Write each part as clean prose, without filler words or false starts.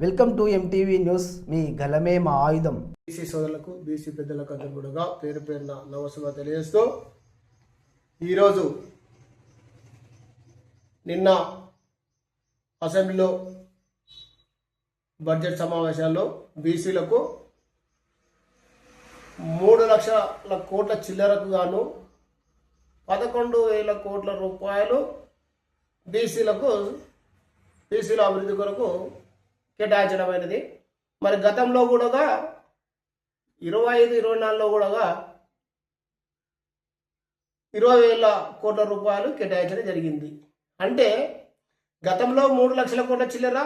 Welcome to MTV news. మీ గలమే మా ఆయుధం. బీసీ సోదరులకు బీసీ పెద్దలకు అందరూ కూడా పేరు పేరున నమస్కారం తెలియజేస్తూ ఈరోజు నిన్న అసెంబ్లీలో బడ్జెట్ సమావేశాల్లో బీసీలకు 3 లక్షల కోట్ల చిల్లరకు గాను 11,000 కోట్ల రూపాయలు బీసీల అభివృద్ధి కొరకు కేటాయించడమైనది. మరి గతంలో కూడా 25-24లో కూడా 20,000 కోట్ల రూపాయలు కేటాయించడం జరిగింది. అంటే గతంలో 3 లక్షల కోట్ల చిల్లర,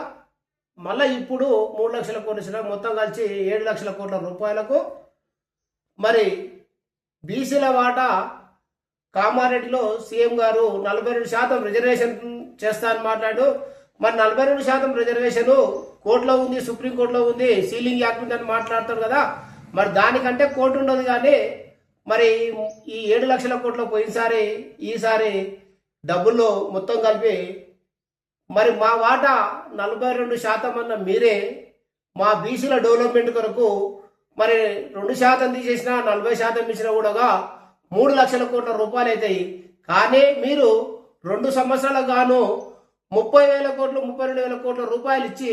మళ్ళీ ఇప్పుడు 3 లక్షల కోట్ల చిల్లర, మొత్తం కలిసి 7 లక్షల కోట్ల రూపాయలకు మరి బీసీల వాటా కామారెడ్డిలో సీఎం గారు 42% రిజర్వేషన్ చేస్తా అని మాట్లాడు. మరి 42% రిజర్వేషన్ కోర్టులో ఉంది, సుప్రీంకోర్టులో ఉంది, సీలింగ్ యాక్ట్ అని మాట్లాడతారు కదా. మరి దానికంటే కోర్టు ఉండదు. కానీ మరి ఈ 7 లక్షల కోట్ల పోయినసారి ఈసారి డబ్బుల్లో మొత్తం కలిపి మరి మా వాటా 42% అన్న మీరే మా బీసీల డెవలప్మెంట్ కొరకు మరి 2% తీసేసినా 40% ఇచ్చినా కూడా 3 లక్షల కోట్ల రూపాయలు అవుతాయి. కానీ మీరు 2 సంవత్సరాలకు గాను 30,000 కోట్లు 32,000 కోట్ల రూపాయలు ఇచ్చి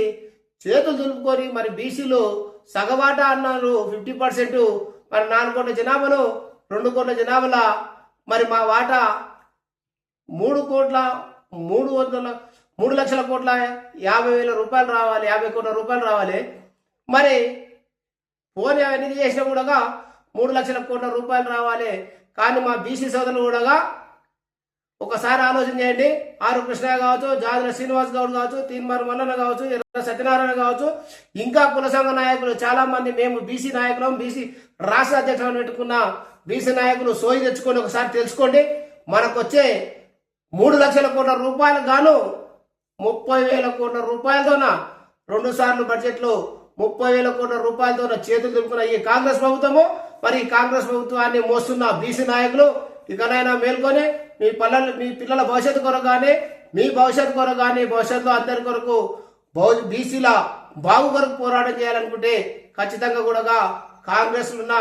చేతులు దులుపుకొని మరి బీసీలు సగవాటా అన్నారు 50%. మరి 4 కోట్ల జనాభాలో 2 కోట్ల జనాభాలో మరి మా వాటా 3 లక్షల కోట్ల 50,000 రూపాయలు రావాలి, 50 కోట్ల రూపాయలు రావాలి. మరి ఫోన్ అవన్నీ చేసినా కూడా 3 లక్షల కోట్ల రూపాయలు రావాలి. కానీ మా బీసీ సోదరులు కూడా ఒకసారి ఆలోచన చేయండి. ఆరు కృష్ణయ్య కావచ్చు, జాదుల శ్రీనివాస్ గౌడ్ కావచ్చు, తీన్మార్ మల్లన్న కావచ్చు, ఎర్ర సత్యనారాయణ కావచ్చు, ఇంకా కుల సంఘ నాయకులు చాలా మంది, మేము బీసీ నాయకులం, బీసీ రాష్ట్ర అధ్యక్షులను పెట్టుకున్న బీసీ నాయకులు సోయి తెచ్చుకొని ఒకసారి తెలుసుకోండి. మనకు వచ్చే 3 లక్షల కోట్ల రూపాయలకు గాను 30,000 కోట్ల రూపాయలతోన 2 సార్లు బడ్జెట్లో 30,000 కోట్ల రూపాయలతోన చేతులు దులుపుకున్న ఈ కాంగ్రెస్ ప్రభుత్వము, మరి కాంగ్రెస్ ప్రభుత్వాన్ని మోస్తున్న బీసీ నాయకులు ఇకనైనా మేల్కొని మీ పిల్లల భవిష్యత్తు కొరకు కానీ, మీ భవిష్యత్తు కొరకు కానీ, భవిష్యత్తులో అందరి కొరకు బీసీల బాగు కొరకు పోరాటం చేయాలనుకుంటే ఖచ్చితంగా కూడా కాంగ్రెస్ ఉన్న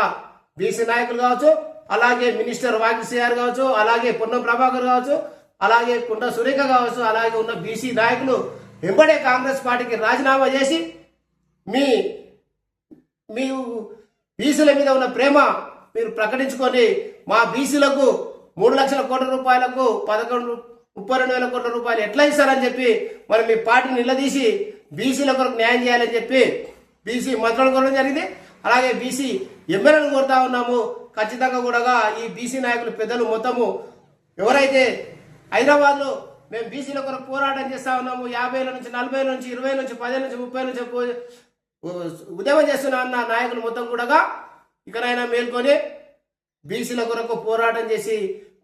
బీసీ నాయకులు కావచ్చు, అలాగే మినిస్టర్ వాకిసిఆర్ కావచ్చు, అలాగే పొన్నం ప్రభాకర్ కావచ్చు, అలాగే కుండ సురేఖ కావచ్చు, అలాగే ఉన్న బీసీ నాయకులు వెంబడే కాంగ్రెస్ పార్టీకి రాజీనామా చేసి మీ బీసీల మీద ఉన్న ప్రేమ మీరు ప్రకటించుకొని మా బీసీలకు 3 లక్షల కోట్ల రూపాయలకు 32,000 కోట్ల రూపాయలు ఎట్లా ఇస్తారని చెప్పి మరి మీ పార్టీని నిలదీసి బీసీల కొరకు న్యాయం చేయాలని చెప్పి బీసీ మంత్రులను కోరడం జరిగింది. అలాగే బీసీ ఎమ్మెల్యేలను కోరుతా ఉన్నాము. ఖచ్చితంగా కూడా ఈ బీసీ నాయకులు పెద్దలు మొత్తము ఎవరైతే హైదరాబాద్లో మేము బీసీల కొరకు పోరాటం చేస్తా ఉన్నాము, 50 నుంచి 40 నుంచి 20 నుంచి 10 నుంచి 30 నుంచి ఉద్యమం చేస్తున్నా అన్న నాయకులు మొత్తం కూడా ఇకనైనా మేల్కొని బీసీల కొరకు పోరాటం చేసి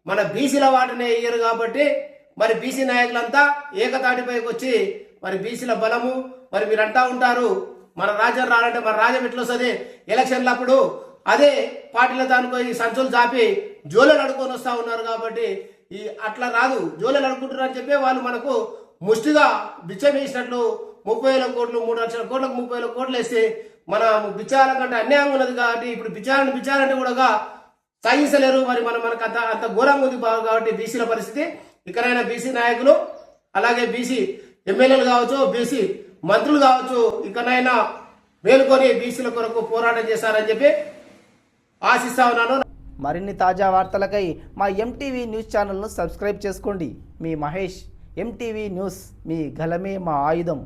మన బీసీల వాటనే ఇయ్యరు కాబట్టి మరి బీసీ నాయకులంతా ఏకతాటిపైకి వచ్చి మరి బీసీల బలము, మరి మీరు అంటా ఉంటారు మన రాజ్యం రాలంటే మన రాజ్యం ఎట్లా వస్తుంది, ఎలక్షన్లప్పుడు అదే పార్టీల దానికో ఈ సంచులు చాపి జోలెలు అడుకొని వస్తూ ఉన్నారు. కాబట్టి అట్లా రాదు, జోలెలు అడుకుంటున్నారు అని చెప్పి వాళ్ళు మనకు ముష్టిగా బిచ్చం వేసినట్లు 30,000 కోట్లు 3 లక్షల కోట్లకు 30,000 కోట్లు వేస్తే మన బిచ్చాల కంటే అన్యాయం ఉన్నది. కాబట్టి ఇప్పుడు బిచ్చారంటే కూడా సాగించలేరు. మరి మనకు అంత ఘోరంగా ఉంది కాబట్టి బీసీల పరిస్థితి. ఇకనైనా బీసీ నాయకులు, అలాగే బీసీ ఎమ్మెల్యేలు కావచ్చు, బీసీ మంత్రులు కావచ్చు, ఇకనైనా మేలుకొని బీసీల కొరకు పోరాటం చేశారని చెప్పి ఆశిస్తా ఉన్నాను. మరిన్ని తాజా వార్తలకై మా ఎంటీవీ న్యూస్ ఛానల్ను సబ్స్క్రైబ్ చేసుకోండి. మీ మహేష్. ఎంటీవీ న్యూస్, మీ గలమే మా ఆయుధం.